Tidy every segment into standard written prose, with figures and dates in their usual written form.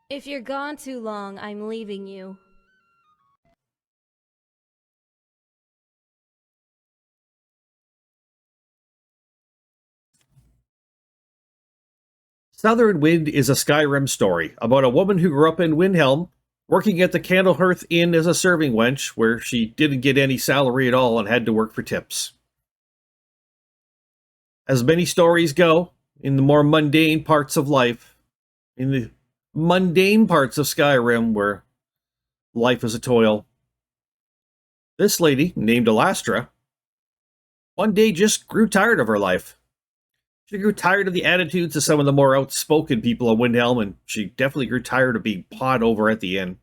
If you're gone too long, I'm leaving you. Southern Wind is a Skyrim story about a woman who grew up in Windhelm, working at the Candlehearth Inn as a serving wench, where she didn't get any salary at all and had to work for tips. As many stories go, in the more mundane parts of life, in the mundane parts of Skyrim where life is a toil, this lady, named Alastra, one day just grew tired of her life. She grew tired of the attitudes of some of the more outspoken people of Windhelm, and she definitely grew tired of being pawed over at the inn.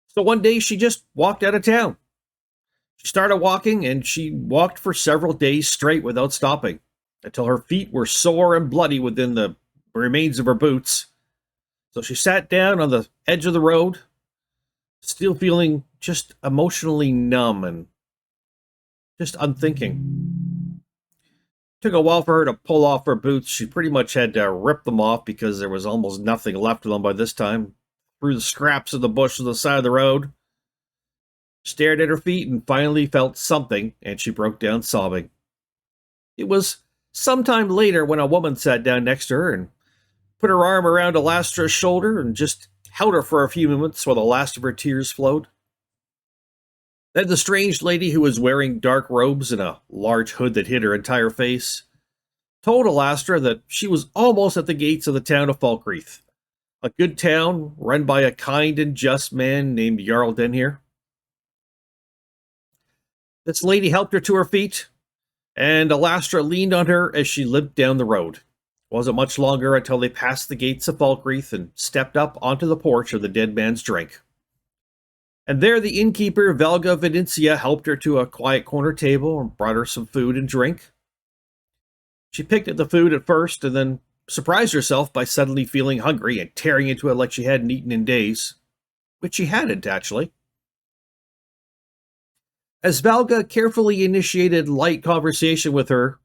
So one day she just walked out of town. She started walking, and she walked for several days straight without stopping, until her feet were sore and bloody within the remains of her boots. So she sat down on the edge of the road, still feeling just emotionally numb and just unthinking. Took a while for her to pull off her boots. She pretty much had to rip them off because there was almost nothing left of them by this time. Threw the scraps of the bush to the side of the road, stared at her feet, and finally felt something, and she broke down sobbing. It was some time later when a woman sat down next to her and put her arm around Alastra's shoulder and just held her for a few moments while the last of her tears flowed. Then the strange lady, who was wearing dark robes and a large hood that hid her entire face, told Alastra that she was almost at the gates of the town of Falkreath, a good town run by a kind and just man named Jarl Denhir. This lady helped her to her feet, and Alastra leaned on her as she limped down the road. It wasn't much longer until they passed the gates of Falkreath and stepped up onto the porch of the dead man's drink. And there the innkeeper, Velga Venencia, helped her to a quiet corner table and brought her some food and drink. She picked at the food at first and then surprised herself by suddenly feeling hungry and tearing into it like she hadn't eaten in days, which she hadn't, actually. As Valga carefully initiated light conversation with her,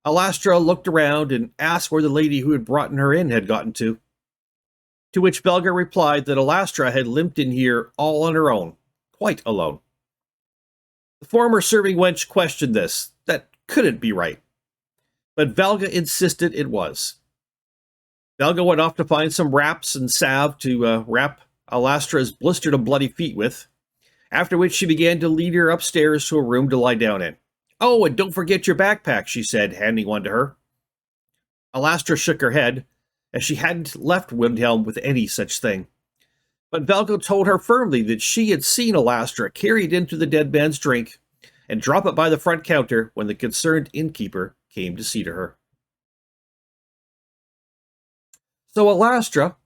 Alastra looked around and asked where the lady who had brought her in had gotten to which Valga replied that Alastra had limped in here all on her own, quite alone. The former serving wench questioned this. That couldn't be right. But Valga insisted it was. Valga went off to find some wraps and salve to wrap Alastra's blistered and bloody feet with, after which she began to lead her upstairs to a room to lie down in. "Oh, and don't forget your backpack," she said, handing one to her. Alastra shook her head, as she hadn't left Windhelm with any such thing. But Valgo told her firmly that she had seen Alastra carry it into the dead man's drink and drop it by the front counter when the concerned innkeeper came to see to her. So Alastra,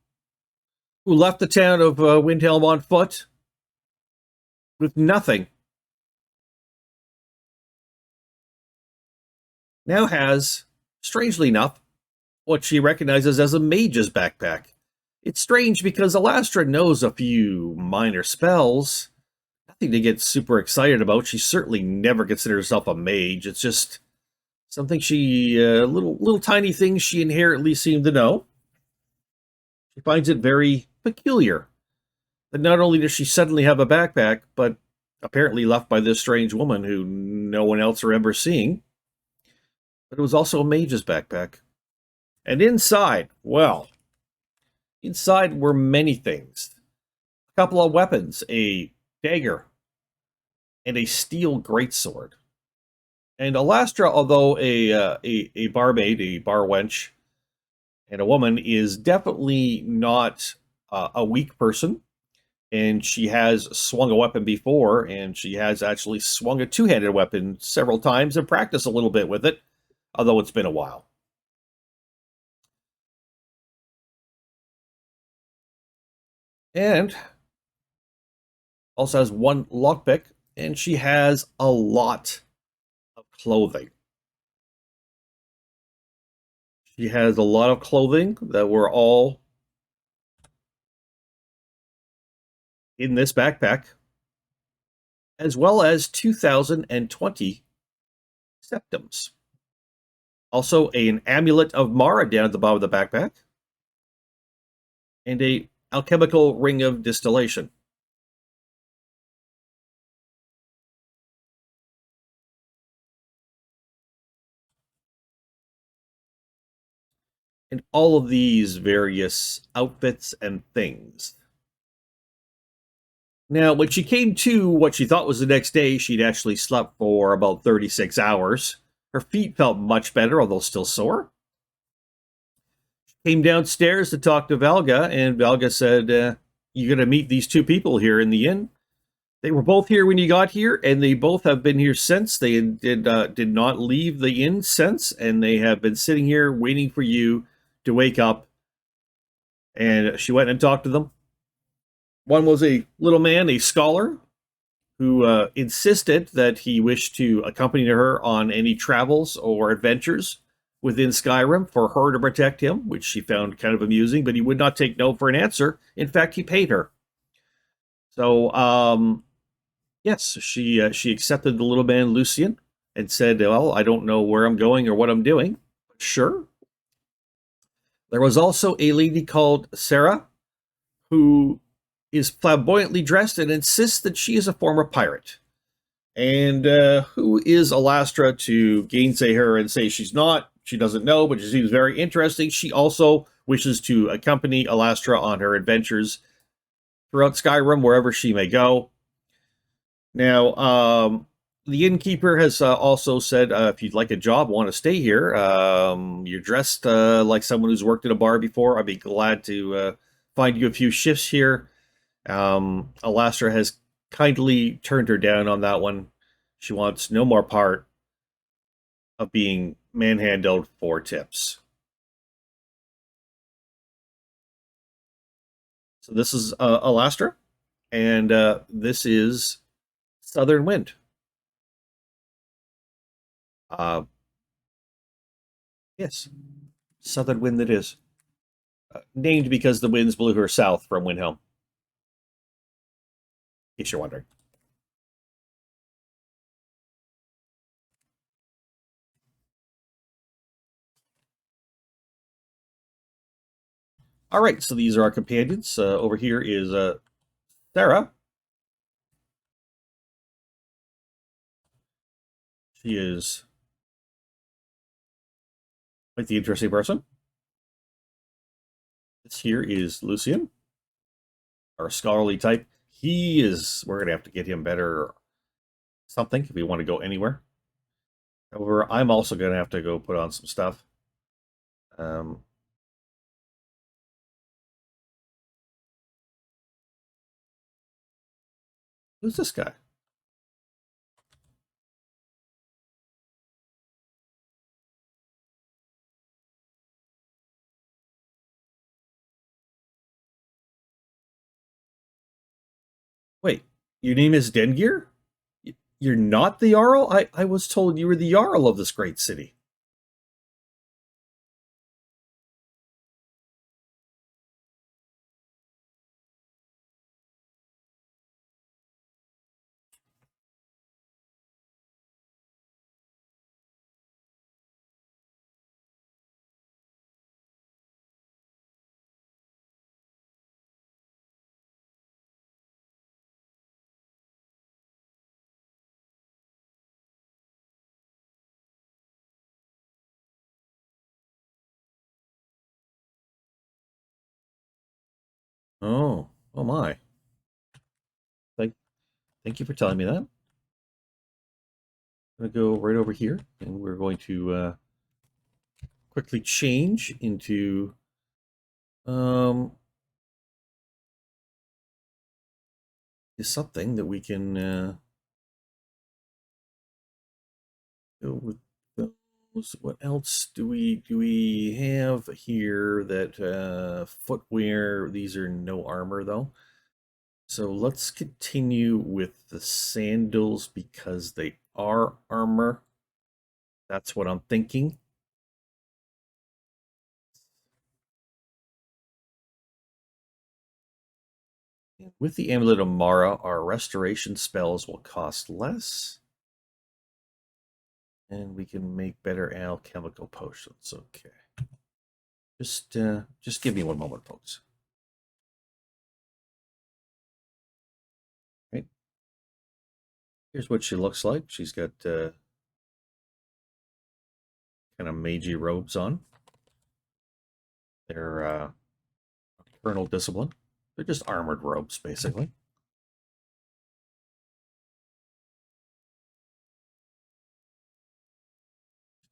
who left the town of Windhelm on foot with nothing, now has, strangely enough, what she recognizes as a mage's backpack. It's strange because Alastra knows a few minor spells. Nothing to get super excited about. She certainly never considered herself a mage. It's just something little tiny things she inherently seemed to know. She finds it very peculiar that not only does she suddenly have a backpack, but apparently left by this strange woman who no one else remembers seeing, but it was also a mage's backpack. And inside, well, inside were many things. A couple of weapons, a dagger, and a steel greatsword. And Alastra, although a barmaid, a bar wench, and a woman, is definitely not a weak person. And she has swung a weapon before, and she has actually swung a two-handed weapon several times and practiced a little bit with it, although it's been a while. And also has one lockpick, and she has a lot of clothing. She has a lot of clothing that were all in this backpack, as well as 2,020 septums. Also, an amulet of Mara down at the bottom of the backpack. and a alchemical ring of distillation. And all of these various outfits and things. Now, when she came to what she thought was the next day, she'd actually slept for about 36 hours. Her feet felt much better, although still sore. Came downstairs to talk to Valga, and Valga said, "You're going to meet these two people here in the inn. They were both here when you got here, and they both have been here since. They did not leave the inn since, and they have been sitting here waiting for you to wake up." And she went and talked to them. One was a little man, a scholar, who insisted that he wished to accompany her on any travels or adventures within Skyrim for her to protect him, which she found kind of amusing, but he would not take no for an answer. In fact, he paid her. So, yes, she accepted the little man, Lucian, and said, "Well, I don't know where I'm going or what I'm doing." Sure. There was also a lady called Sarah, who is flamboyantly dressed and insists that she is a former pirate. And who is Alastra to gainsay her and say she's not? She doesn't know, but she seems very interesting. She also wishes to accompany Alastra on her adventures throughout Skyrim, wherever she may go. Now, the innkeeper has also said, if you'd like a job, want to stay here, you're dressed like someone who's worked at a bar before, I'd be glad to find you a few shifts here. Alastra has kindly turned her down on that one. She wants no more part of being manhandled for tips. So this is Alastra, and this is Southern Wind. Uh, yes, Southern Wind it is. Named because the winds blew her south from Windhelm, in case you're wondering. All right, so these are our companions. Over here is Sarah. She is quite the interesting person. This here is Lucian, our scholarly type. We're going to have to get him better something if we want to go anywhere. However, I'm also going to have to go put on some stuff. Um, who's this guy? Wait, your name is Dengir? You're not the Jarl? I was told you were the Jarl of this great city. Oh, oh my. Thank, thank you for telling me that. I'm going to go right over here, and we're going to quickly change into is something that we can go with those. What else do we have here that footwear? These are no armor though. So let's continue with the sandals because they are armor. That's what I'm thinking. With the Amulet of Mara, our restoration spells will cost less. And we can make better alchemical potions. Okay. Just give me one moment, folks. Here's what she looks like. She's got kind of magey robes on. They're nocturnal discipline. They're just armored robes, basically.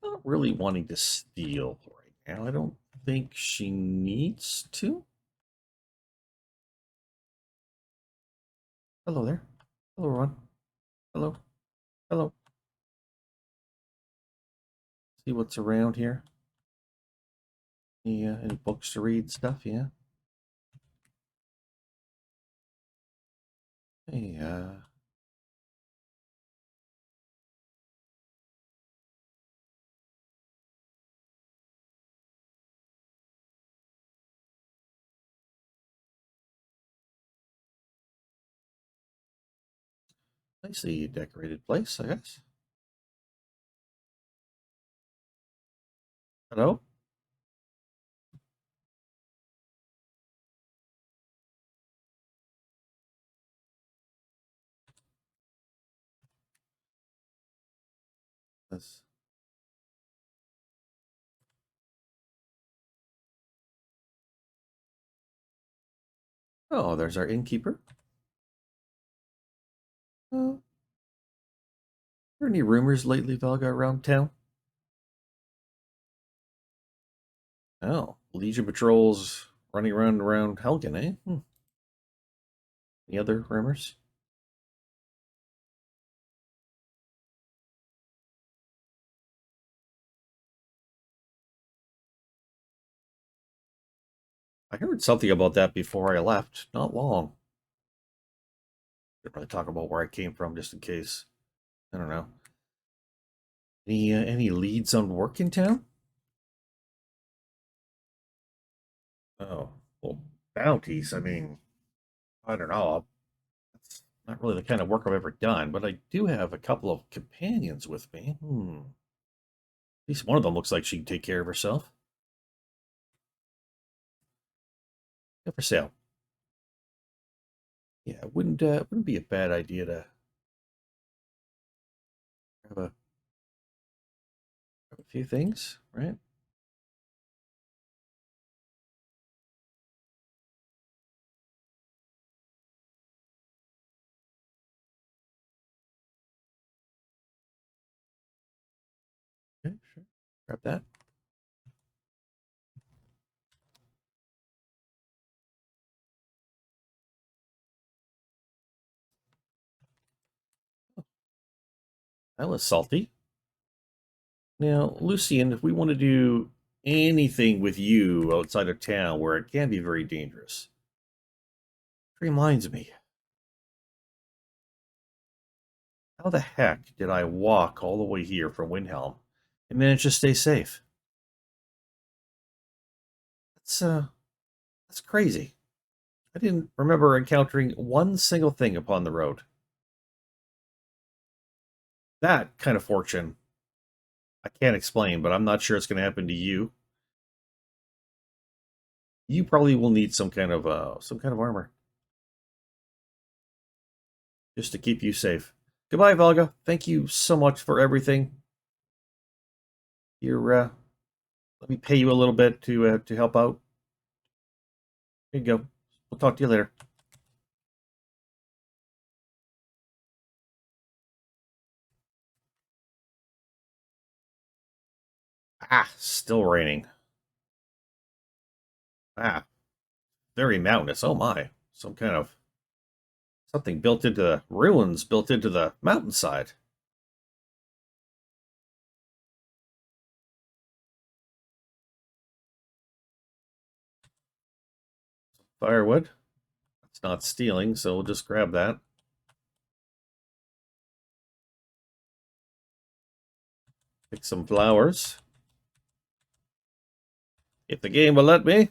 Not really wanting to steal right now. I don't think she needs to. Hello there. Hello, Ron. Hello. Hello. See what's around here. Any books to read, stuff? Yeah. Hey, nicely decorated place, I guess. Hello? This. Oh, there's our innkeeper. Are there any rumors lately, Velga, around town? Oh, Legion patrols running around Helgen, eh? Any other rumors? I heard something about that before I left. Not long. Didn't really talk about where I came from, just in case. I don't know. Any leads on work in town? Oh, well, bounties. I mean, I don't know. That's not really the kind of work I've ever done, but I do have a couple of companions with me. At least one of them looks like she can take care of herself. Yeah, for sale. Yeah, it wouldn't be a bad idea to have a few things, right? Okay, sure. Grab that. That was salty. Now, Lucian, if we want to do anything with you outside of town where it can be very dangerous, it reminds me, how the heck did I walk all the way here from Windhelm and manage to stay safe? That's that's crazy. I didn't remember encountering one single thing upon the road. That kind of fortune, I can't explain, but I'm not sure it's going to happen to you. You probably will need some kind of armor just to keep you safe. Goodbye, Valga. Thank you so much for everything. You're let me pay you a little bit to help out. Here you go. We'll talk to you later. Ah, still raining. Ah, very mountainous. Oh my. Some kind of something built into the ruins built into the mountainside. Firewood. It's not stealing, so we'll just grab that. Pick some flowers. If the game will let me.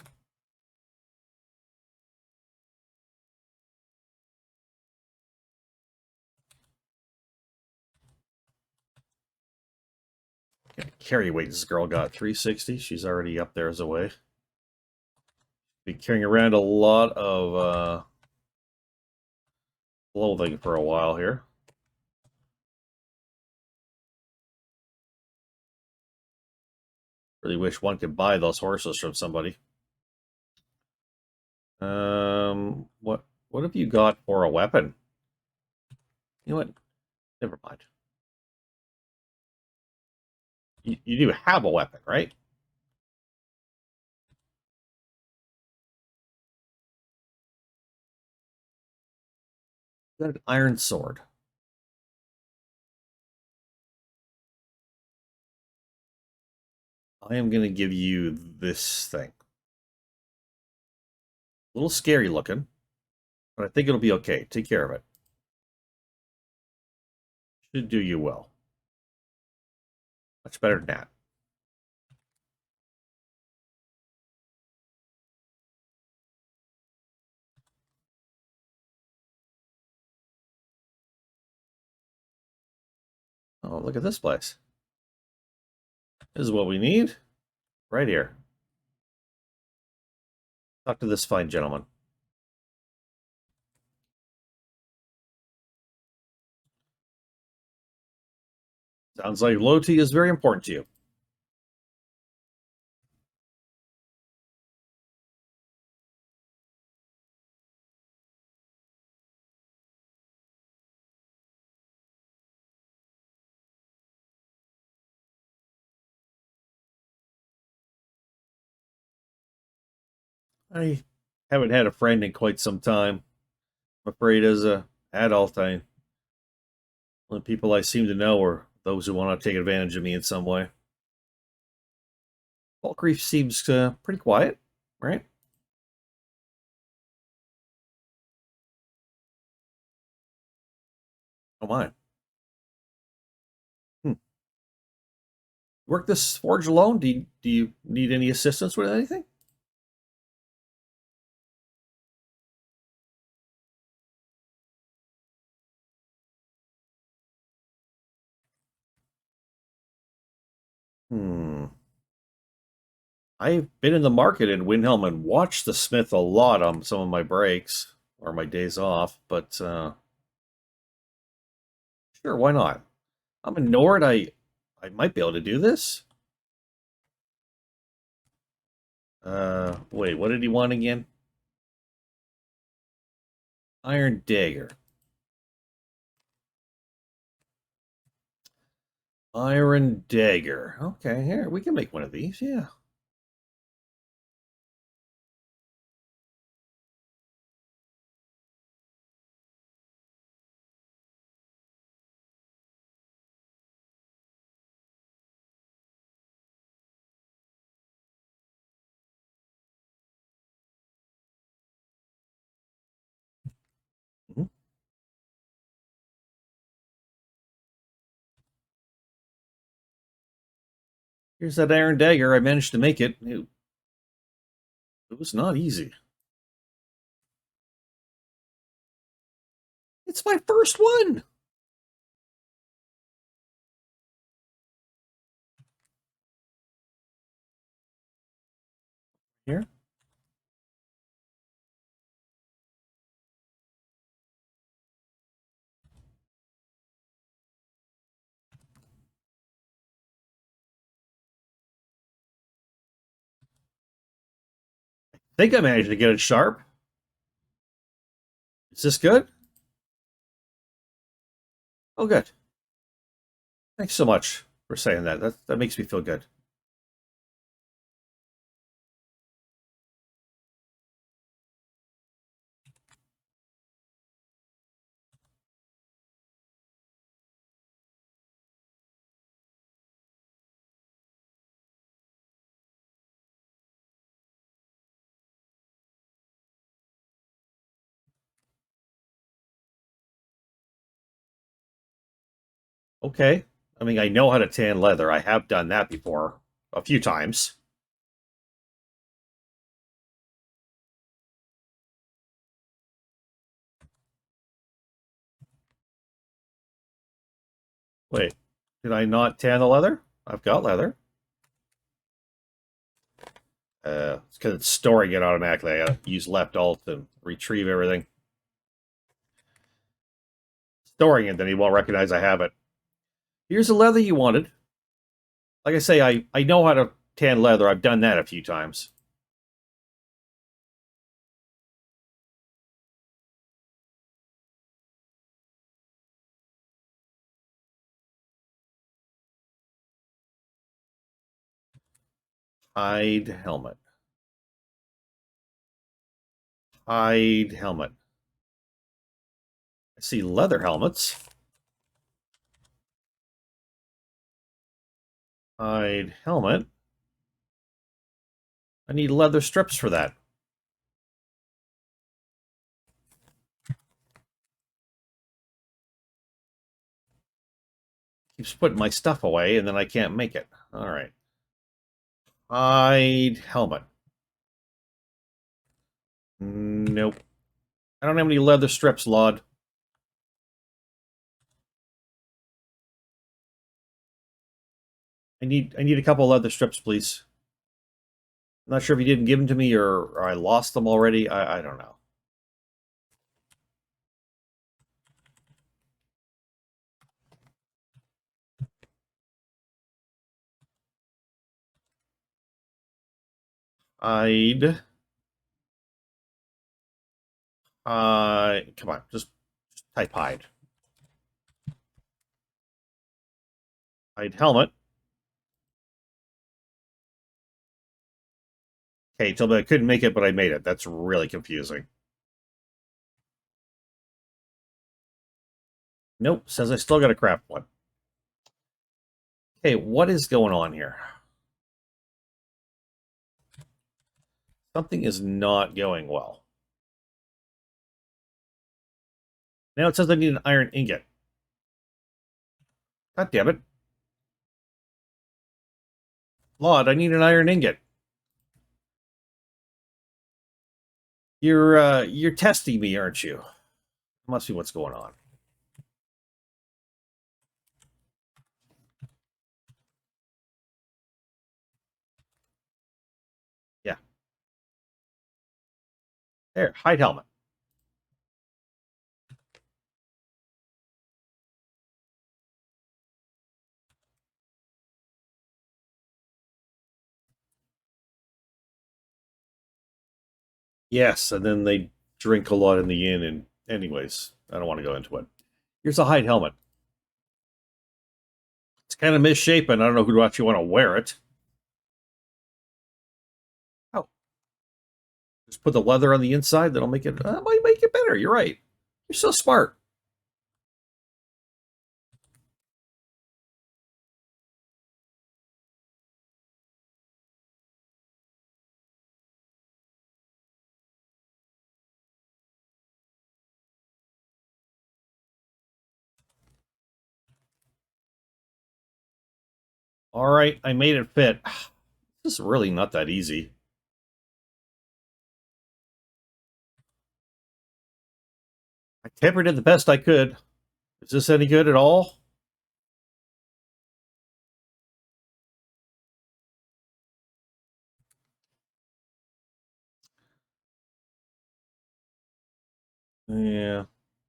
Carry weight this girl got 360. She's already up there as a way. Be carrying around a lot of clothing for a while here. Really wish one could buy those horses from somebody. What have you got for a weapon? You know what? Never mind. You do have a weapon, right? You got an iron sword. I am going to give you this thing. A little scary looking, but I think it'll be okay. Take care of it. Should do you well. Much better than that. Oh, look at this place. This is what we need. Right here. Talk to this fine gentleman. Sounds like loyalty is very important to you. I haven't had a friend in quite some time. I'm afraid as a adult, the people I seem to know are those who want to take advantage of me in some way. Falkreath seems pretty quiet, right? Oh my. Hmm. Work this forge alone? Do you need any assistance with anything? Hmm. I've been in the market in Windhelm and watched the smith a lot on some of my breaks or my days off, but sure, why not? I'm in Nord. I might be able to do this. Wait, what did he want again? Iron dagger. Iron dagger. Okay, here we can make one of these. Yeah. Mhm. Here's that iron dagger. I managed to make it. It was not easy. It's my first one. Here. I think I managed to get it sharp. Is this good? Oh, good. Thanks so much for saying that. That makes me feel good. Okay. I mean, I know how to tan leather. I have done that before a few times. Wait, did I not tan the leather? I've got leather. It's because it's storing it automatically. I gotta use left alt and retrieve everything. Storing it, then he won't recognize I have it. Here's the leather you wanted. Like I say, I know how to tan leather. I've done that a few times. Hide helmet. Hide helmet. I see leather helmets. Hide helmet. I need leather strips for that. Keeps putting my stuff away, and then I can't make it. All right. Hide helmet. Nope. I don't have any leather strips, Lod. I need a couple leather strips, please. I'm not sure if you didn't give them to me or I lost them already. I don't know. Hide. Come on, just type hide. Hide helmet. Okay, tell me I couldn't make it, but I made it. That's really confusing. Nope, says I still got a craft one. Okay, what is going on here? Something is not going well. Now it says I need an iron ingot. God damn it. Lord, I need an iron ingot. You're testing me, aren't you? Must be what's going on. Yeah. There, hide helmet. Yes, and then they drink a lot in the inn, and anyways, I don't want to go into it. Here's a hide helmet. It's kind of misshapen. I don't know who actually want to wear it. Oh, just put the leather on the inside. That'll make it. Might make it better. You're right. You're so smart. All right, I made it fit. This is really not that easy. I tempered it the best I could. Is this any good at all? Yeah.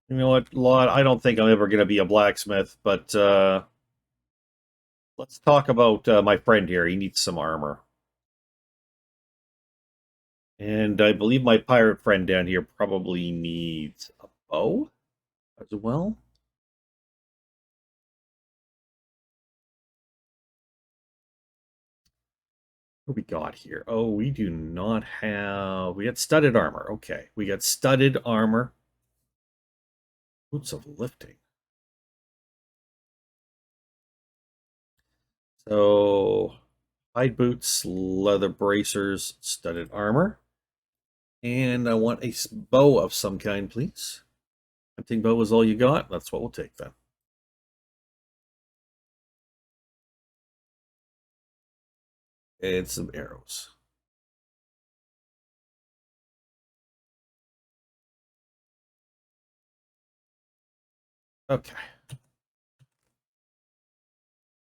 You know what, Lord? I don't think I'm ever going to be a blacksmith, but let's talk about my friend here. He needs some armor. And I believe my pirate friend down here probably needs a bow as well. What we got here? Oh, we do not have... We got studded armor. Okay, we got studded armor. Boots of lifting. So, hide boots, leather bracers, studded armor. And I want a bow of some kind, please. Hunting bow is all you got? That's what we'll take then. And some arrows. Okay.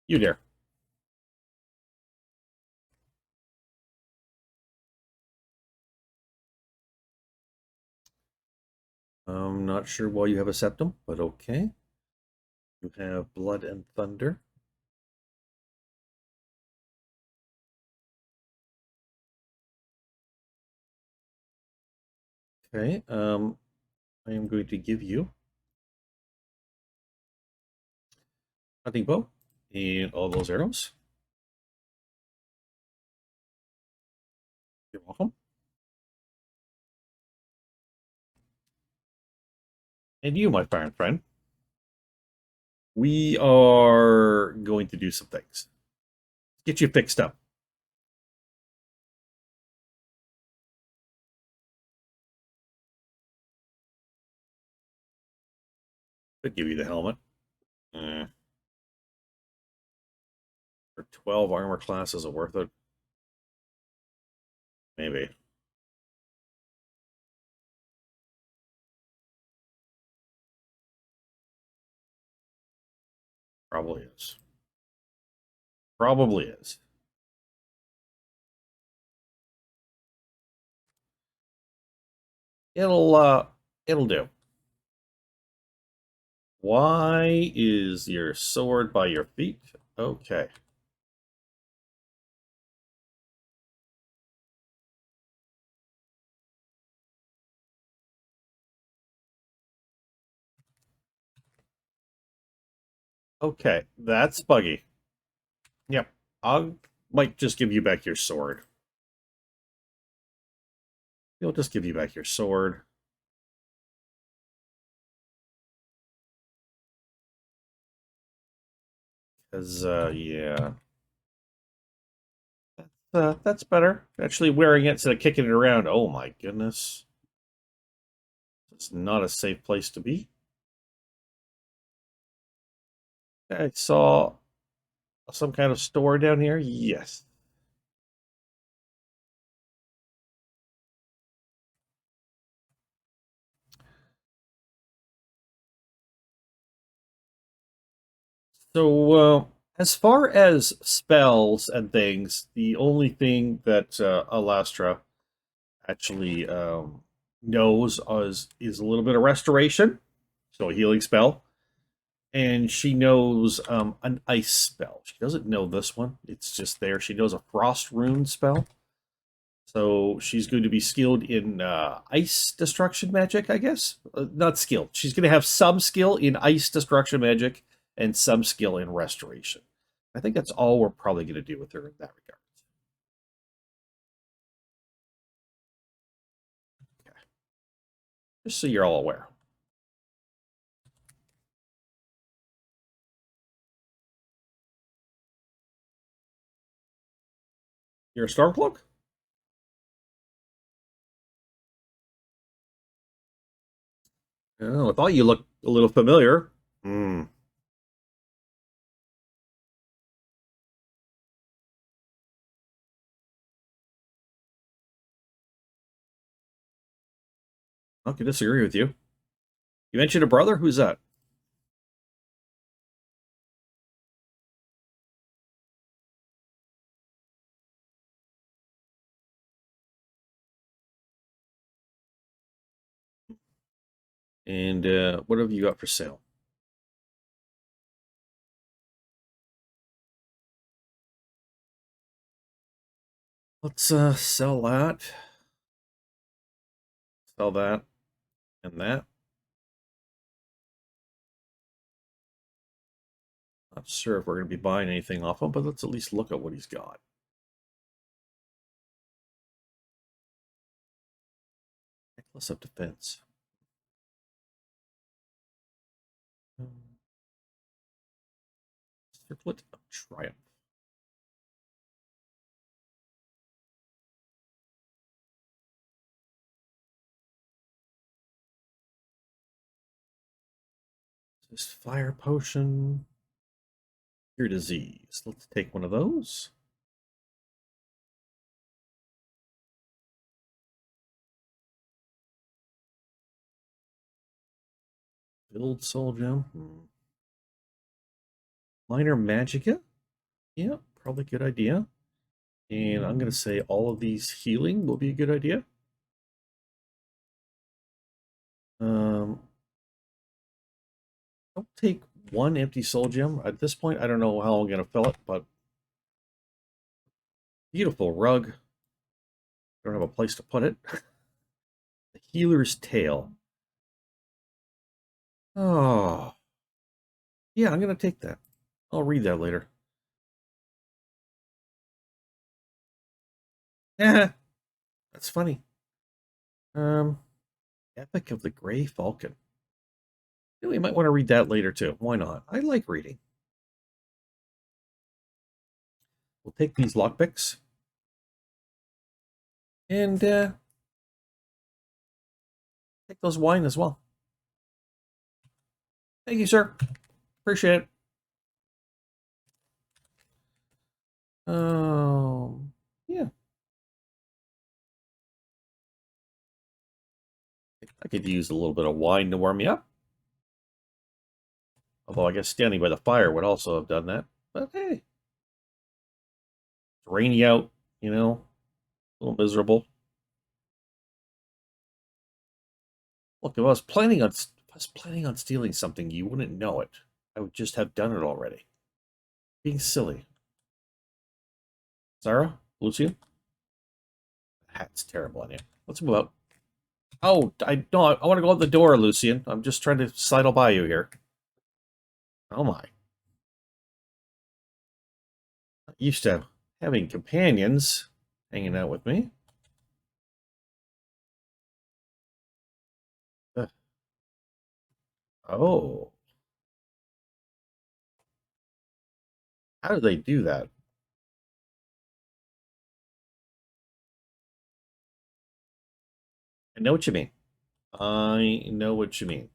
You there. I'm not sure why you have a septum, but okay. You have blood and thunder. Okay, I am going to give you hunting bow and all those arrows. You're welcome. And you, my fine friend, we are going to do some things. Get you fixed up. Could give you the helmet. For 12 armor class, is it worth it? Maybe. Probably is. Probably is. It'll do. Why is your sword by your feet? Okay. Okay, that's buggy. Yep. I might just give you back your sword. He'll just give you back your sword. Because, yeah. That's better. Actually wearing it instead of kicking it around. Oh my goodness. It's not a safe place to be. I saw some kind of store down here. Yes. So, as far as spells and things, the only thing that Alastra actually knows is a little bit of restoration, so a healing spell, and she knows an ice spell. She doesn't know this one; it's just there. She knows a frost rune spell, so she's going to be skilled in ice destruction magic, I guess. Not skilled. She's going to have some skill in ice destruction magic and some skill in restoration. I think that's all we're probably going to do with her in that regard. Okay. Just so you're all aware. You're a Stormcloak? Oh, I thought you looked a little familiar. Hmm. I can disagree with you. You mentioned a brother? Who's that? And what have you got for sale? Let's sell that. Sell that and that. Not sure if we're going to be buying anything off him, but let's at least look at what he's got. Necklace of Defense. Circlet of Triumph. This Fire Potion. Cure Disease. Let's take one of those. Build Soul Gem. Minor Magicka. Yeah, probably a good idea. And I'm going to say all of these healing will be a good idea. I'll take one empty soul gem. At this point, I don't know how I'm going to fill it, but beautiful rug. I don't have a place to put it. The Healer's Tale. Oh. Yeah, I'm going to take that. I'll read that later. Yeah, that's funny. Epic of the Grey Falcon. You know, you might want to read that later too. Why not? I like reading. We'll take these lockpicks. And take those wine as well. Thank you, sir. Appreciate it. Yeah. I could use a little bit of wine to warm me up. Although I guess standing by the fire would also have done that. But hey. It's rainy out, you know. A little miserable. Look, if I was planning on stealing something, you wouldn't know it. I would just have done it already. Being silly. Sarah? Lucian? Hat's terrible on you. Let's move out. Oh, I want to go out the door, Lucian. I'm just trying to sidle by you here. Oh my. Not used to having companions hanging out with me. Uh, oh. How do they do that? I know what you mean. I know what you mean.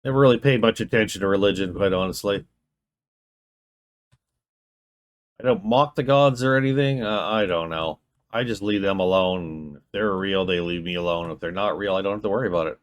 Never really paid much attention to religion, quite honestly. I don't mock the gods or anything. I don't know. I just leave them alone. If they're real, they leave me alone. If they're not real, I don't have to worry about it.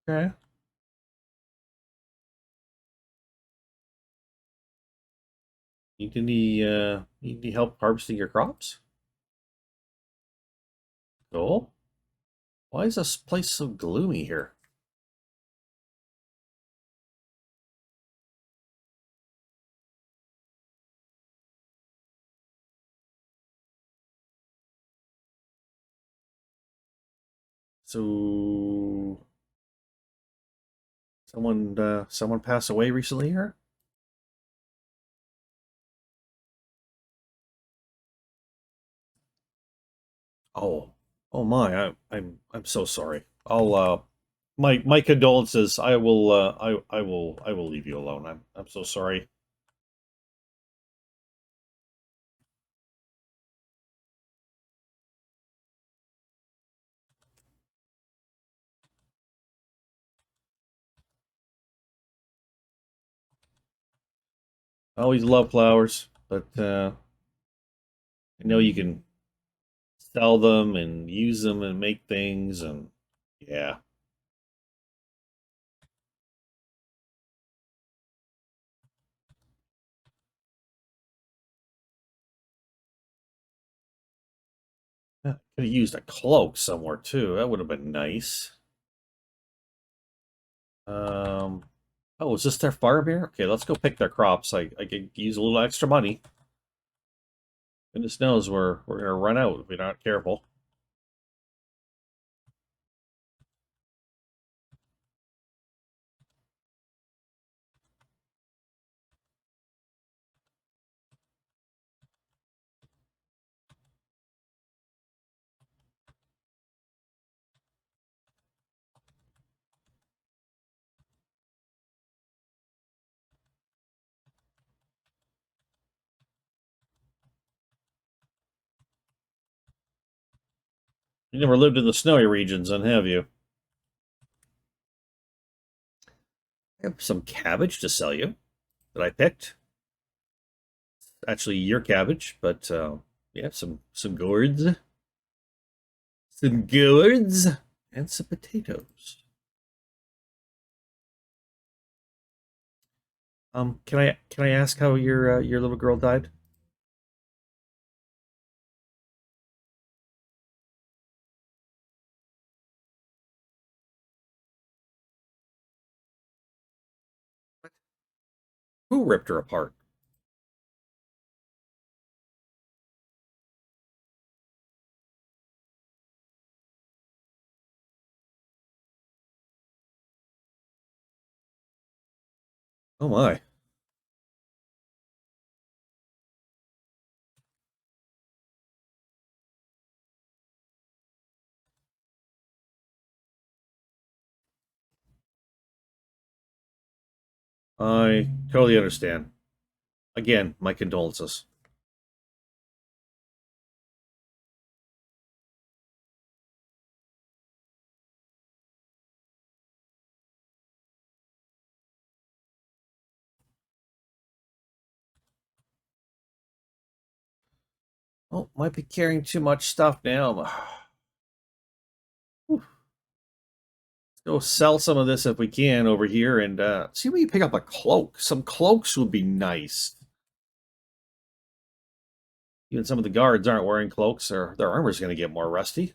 Okay. Need any help harvesting your crops? Cool. Why is this place so gloomy here? So someone passed away recently here? Oh. Oh my, I'm so sorry. I'll my condolences. I will I will leave you alone. I'm so sorry. I always love flowers, but I know you can sell them and use them and make things and yeah. Could have used a cloak somewhere too. That would have been nice. Um, oh, is this their farm here? Okay, let's go pick their crops. I could use a little extra money. Goodness knows we're gonna run out if we're not careful. You never lived in the snowy regions, then, have you? I have some cabbage to sell you that I picked. Actually, your cabbage, but yeah, some gourds, and some potatoes. Can I ask how your little girl died? Who ripped her apart? Oh my. I totally understand. Again, my condolences. Oh, might be carrying too much stuff now. Let's go sell some of this if we can over here and see if we can pick up a cloak. Some cloaks would be nice. Even some of the guards aren't wearing cloaks, or their armor's going to get more rusty.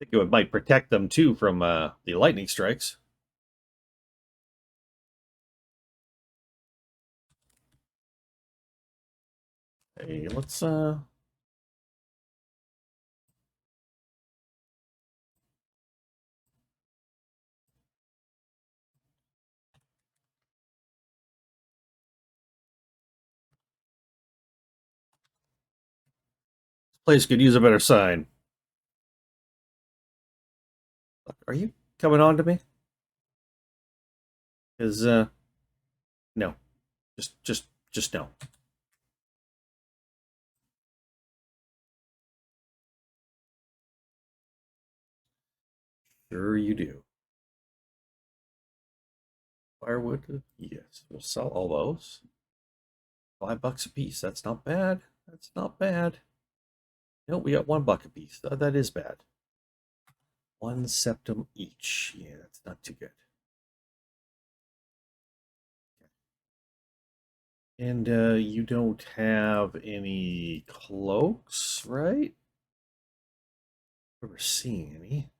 I think it might protect them too from the lightning strikes. Hey, let's this place could use a better sign. Are you coming on to me? Because no, just no. Sure you do. Firewood, yes. We'll sell all those. $5 a piece. That's not bad. That's not bad. No, we got $1 a piece. That is bad. 1 septim each. Yeah, that's not too good. And you don't have any cloaks, right? Never seen any.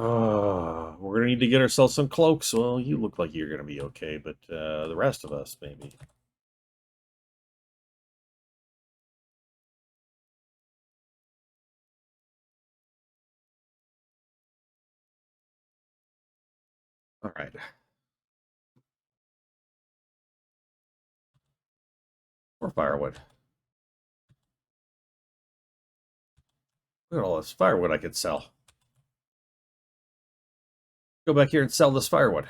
We're gonna need to get ourselves some cloaks. Well, you look like you're gonna be okay, but the rest of us, maybe. All right. More firewood. Look at all this firewood I could sell. Go back here and sell this firewood.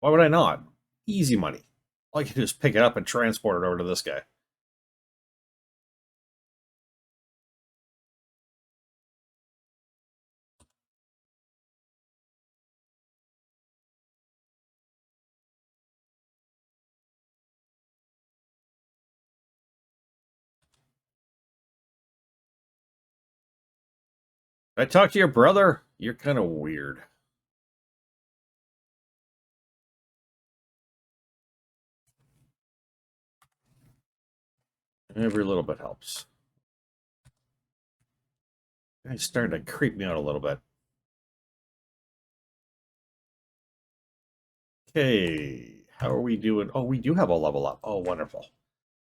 Why would I not? Easy money. All I can do is pick it up and transport it over to this guy. Did I talk to your brother? You're kind of weird. Every little bit helps. Guy's starting to creep me out a little bit. Okay, how are we doing? Oh, we do have a level up. Oh, wonderful.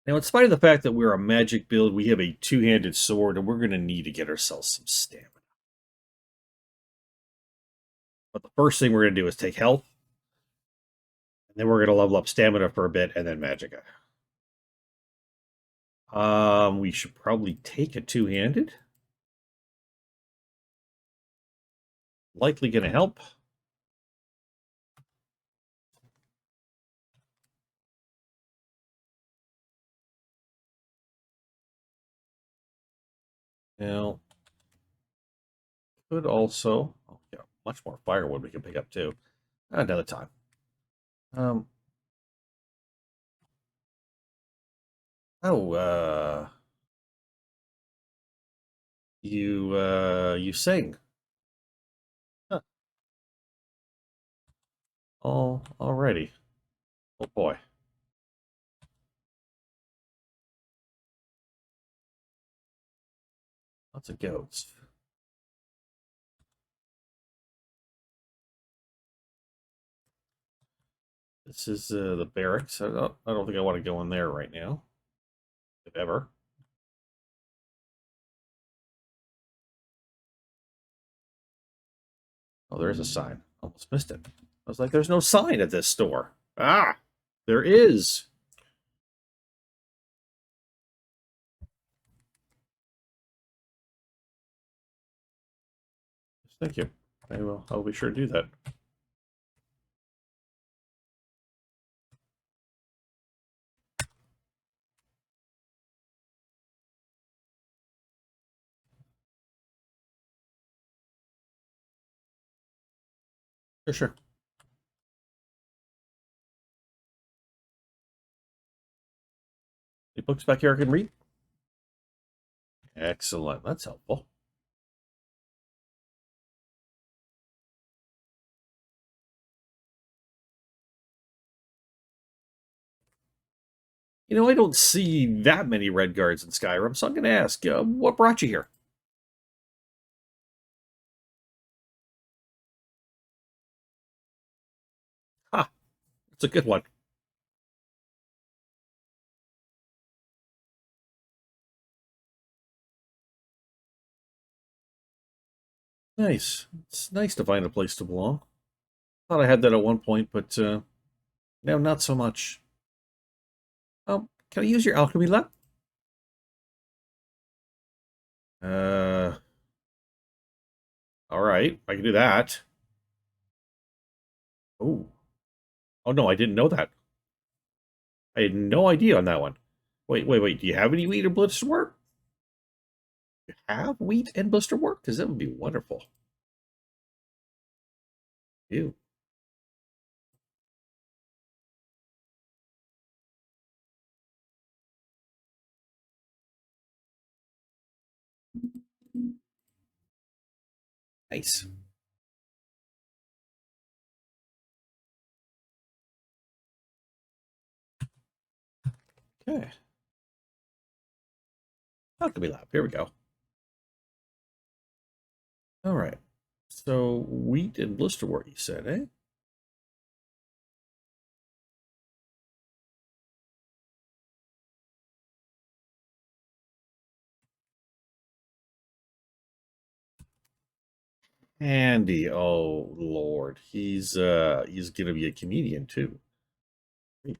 Now, in spite of the fact that we're a magic build, we have a two-handed sword, and we're going to need to get ourselves some stamina. But the first thing we're going to do is take health, and then we're going to level up stamina for a bit, and then magicka. We should probably take a two-handed. Likely going to help. Now, could also, oh, yeah, much more firewood we can pick up too. Another time. Um. Oh, you sing. Huh. Already. Oh boy. Lots of goats. This is the barracks. I don't think I want to go in there right now, if ever. Oh, there's a sign. Almost missed it. I was like, there's no sign at this store. Ah, there is. Thank you. I'll be sure to do that. For sure. Any books back here I can read? Excellent. That's helpful. I don't see that many red guards in Skyrim, so I'm going to ask, what brought you here? Ha, it's a good one. Nice. It's nice to find a place to belong. Thought I had that at one point, but now not so much. Can I use your alchemy lab? Uh, all right, I can do that. Oh, oh no, I didn't know that. I had no idea on that one. Wait. Do you have any wheat and blister work? You have wheat and blister work? Because that would be wonderful. Ew. Nice. Okay. Alchemy lab. Here we go. All right. So wheat and blister wort, you said, eh? Andy, oh Lord, he's gonna be a comedian too. Great.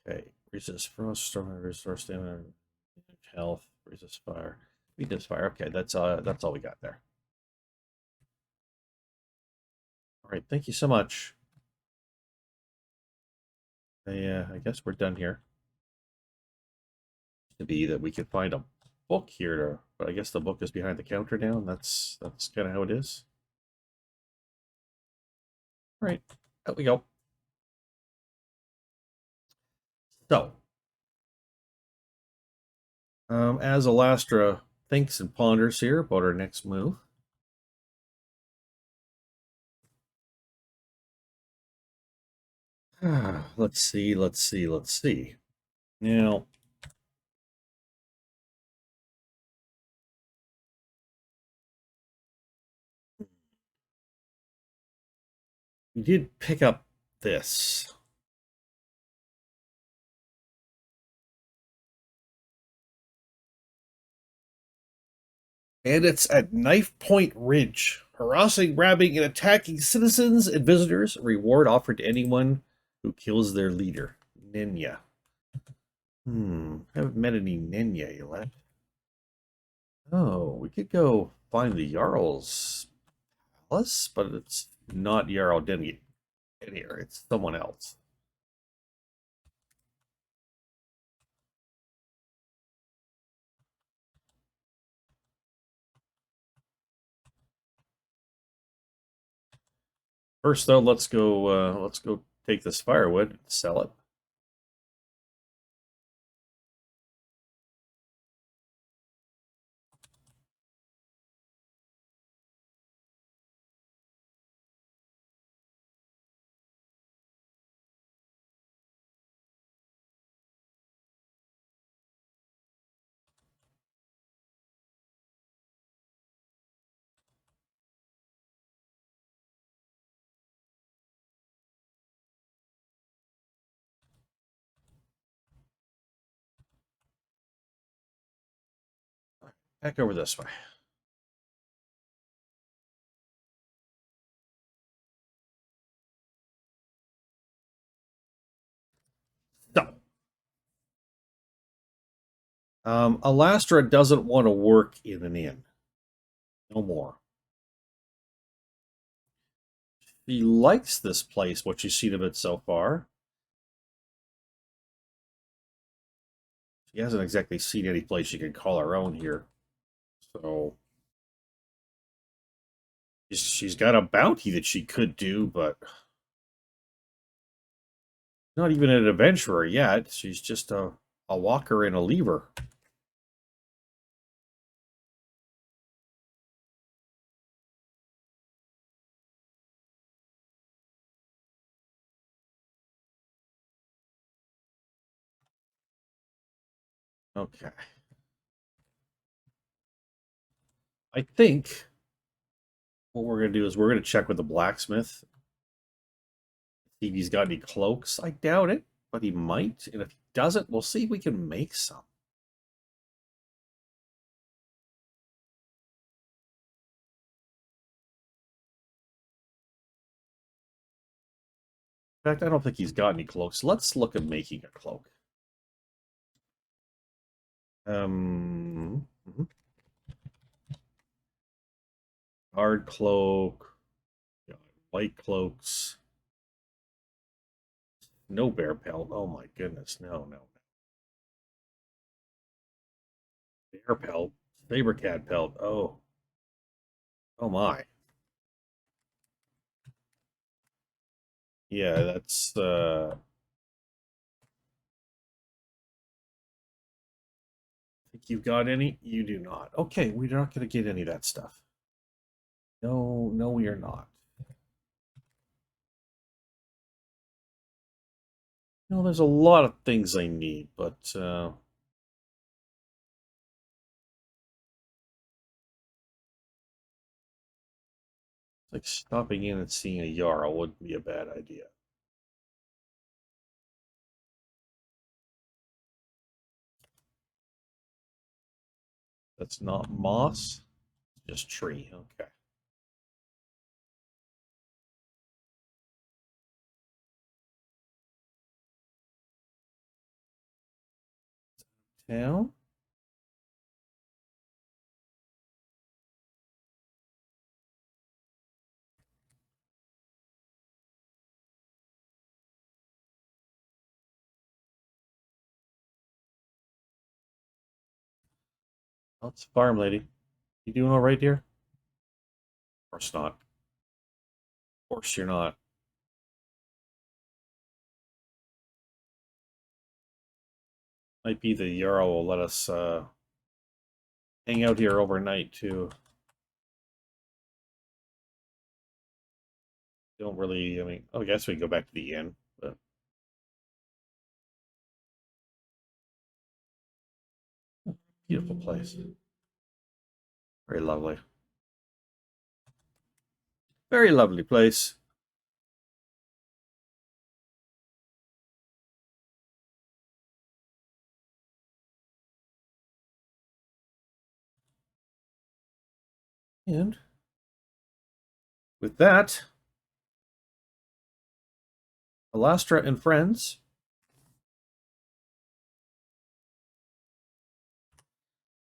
Okay, resist frost, storm, restore stamina, health, resist fire, weakness fire. Okay, that's all we got there. All right, thank you so much. I guess we're done here. To be that we could find a book here, but I guess the book is behind the counter now, and that's kind of how it is. All right, out we go. So, as Alastra thinks and ponders here about our next move, let's see. Now, we did pick up this. And it's at Knife Point Ridge. Harassing, grabbing, and attacking citizens and visitors. Reward offered to anyone who kills their leader. Nenya. Haven't met any Nenya yet. Oh, we could go find the Jarl's palace, but it's not Jarl Denny here. It's someone else. First, though, let's go take this firewood and sell it. Back over this way. So, Alastra doesn't want to work in an inn. No more. She likes this place, what she's seen of it so far. She hasn't exactly seen any place she can call her own here. So, she's got a bounty that she could do, but not even an adventurer yet. She's just a walker and a lever. Okay. I think what we're going to do is we're going to check with the blacksmith. See if he's got any cloaks. I doubt it, but he might. And if he doesn't, we'll see if we can make some. In fact, I don't think he's got any cloaks. Let's look at making a cloak. Hard cloak, white cloaks, no bear pelt. Oh my goodness, no. Bear pelt, saber cat pelt. Oh my. Yeah, that's think you've got any? You do not. Okay, we're not going to get any of that stuff. No, we are not. No, there's a lot of things I need, but like stopping in and seeing a Jarl wouldn't be a bad idea. That's not moss, just tree. Okay. Town. Oh, it's a farm lady. You doing all right, dear? Of course not. Of course you're not. Might be the Jarl will let us hang out here overnight too. Don't really. I mean, I guess we can go back to the inn, but beautiful place. Very lovely. Very lovely place. And with that, Alastra and friends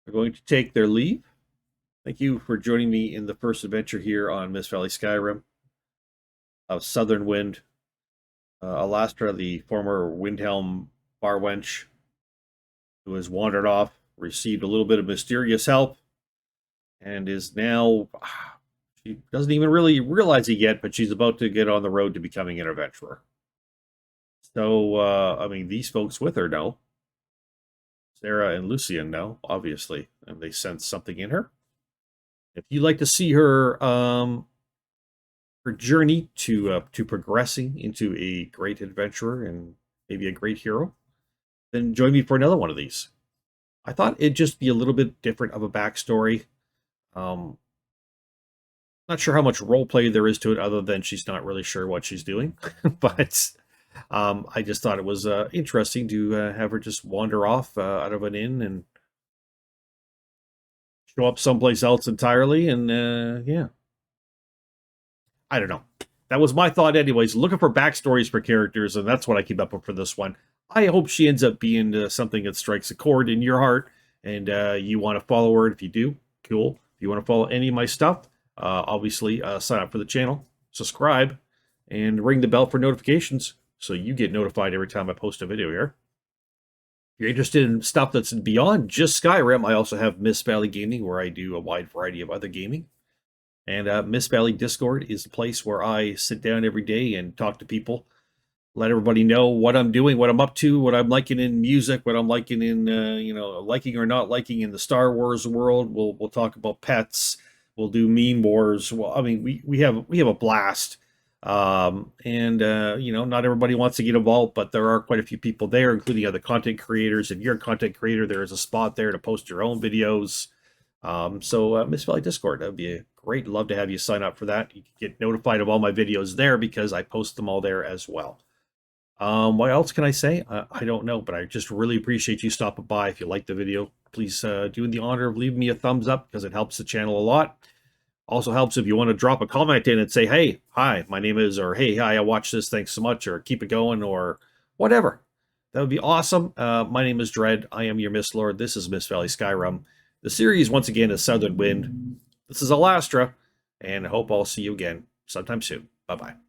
are going to take their leave. Thank you for joining me in the first adventure here on Mist-Valley Skyrim of Southern Wind. Alastra, the former Windhelm bar wench who has wandered off, received a little bit of mysterious help, and is now She doesn't even really realize it yet, but she's about to get on the road to becoming an adventurer. So, I mean, these folks with her know. Sarah and Lucian know, obviously, and they sense something in her. If you'd like to see her journey to progressing into a great adventurer and maybe a great hero, then join me for another one of these. I thought it'd just be a little bit different of a backstory. Not sure how much role play there is to it, other than she's not really sure what she's doing. But I just thought it was interesting to have her just wander off out of an inn and show up someplace else entirely. And yeah, I don't know. That was my thought, anyways. Looking for backstories for characters, and that's what I came up with for this one. I hope she ends up being something that strikes a chord in your heart, and you want to follow her. If you do, cool. If you want to follow any of my stuff, obviously sign up for the channel, subscribe, and ring the bell for notifications so you get notified every time I post a video here. If you're interested in stuff that's beyond just Skyrim, I also have Mist-Valley Gaming, where I do a wide variety of other gaming. And Mist-Valley Discord is the place where I sit down every day and talk to people, let everybody know what I'm doing, what I'm up to, what I'm liking in music, what I'm liking in, liking or not liking in the Star Wars world. We'll talk about pets. We'll do meme wars. Well, I mean, we have a blast. Not everybody wants to get involved, but there are quite a few people there, including other content creators. If you're a content creator, there is a spot there to post your own videos. Mist-Valley Discord, that'd be great. Love to have you sign up for that. You can get notified of all my videos there because I post them all there as well. What else can I say? I don't know, but I just really appreciate you stopping by. If you like the video, please do the honor of leaving me a thumbs up, because it helps the channel a lot. Also helps if you want to drop a comment in and say, hey, hi, my name is, or hey, hi, I watched this, thanks so much, or keep it going, or whatever. That would be awesome. My name is Dread. I am your Mist Lord. This is Mist-Valley Skyrim. The series, once again, is Southern Wind. This is Alastra, and I hope I'll see you again sometime soon. Bye-bye.